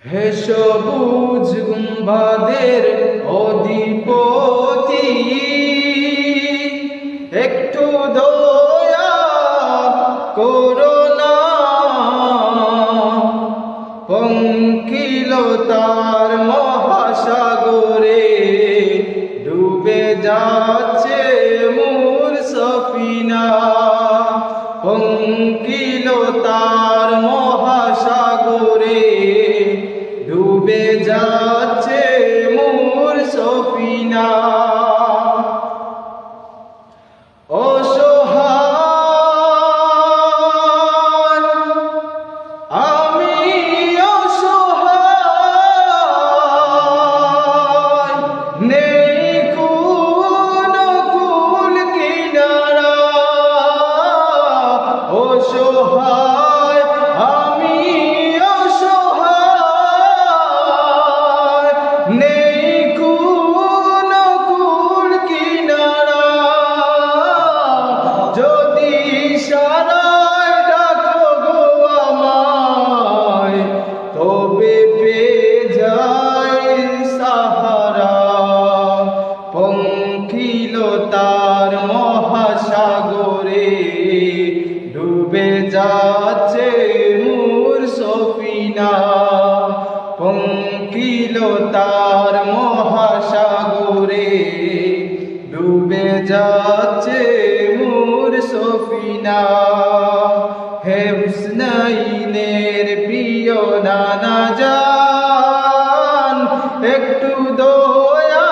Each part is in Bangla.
হে সবুজ গুম্বাদের অধিপতি, একটু দয়া করো না। পঙ্কিলতার মহাসাগরে ডুবে যাচ্ছে মোর সফিনা। পঙ্কিলতার মহাসাগরে ডুবে যাচ্ছে মোর সফিনা। অসহায় আমি, অসহায়, নেই কোনো কুল কিনারা। অসহায় আমি, অসহায়, নেই কোনো কুল কিনারা। যদি ইশারায় ডাকো গো আমায়, তবে পেয়ে যাই সাহারা। পঙ্কিলতার মহাসাগরে ডুবে যাচ্ছে মোর সফিনা। পঙ্কিলতার মহাসাগরে ডুবে যাচ্ছে মোর সফিনা। হে হুসনাইনের প্রিয় নানা জান, একটু দয়া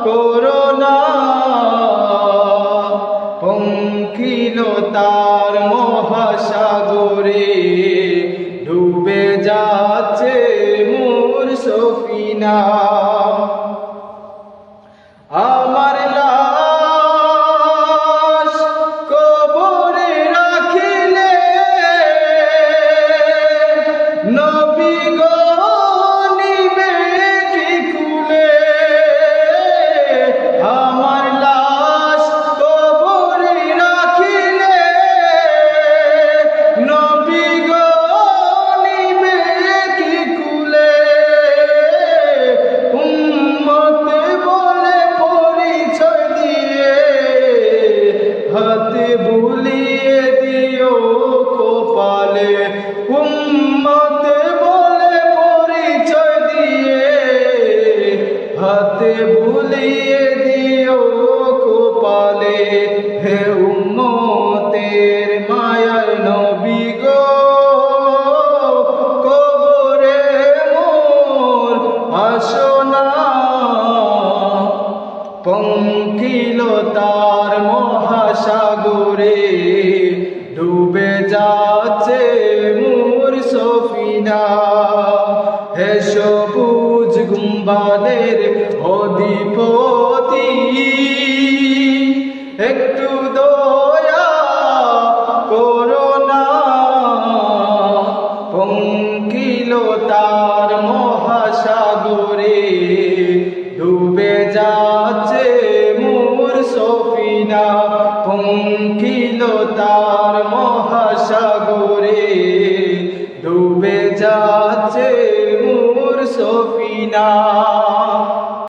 করো না। পঙ্কিলতার মহাসাগরে ডুবে যাচ্ছে মোর সফিনা। আমার লাশ কবরে রাখিলে নবী গো নিবে কি কুলে। আমার লাশ কবরে রাখিলে নবী গো নিবে কি কুলে। উম্মত বলে পরিচয় দিয়ে হাতে বুলিয়ে দিও কপালে। উম্মত বলে পরিচয় দিয়ে হাতে বুলিয়ে দিও কপালে। হে উম্মতের মায়ার নবী গো, কবরে মোর আসো না। পঙ্কিলতার মহাসাগরে ডুবে যাচ্ছে মোর সফিনা।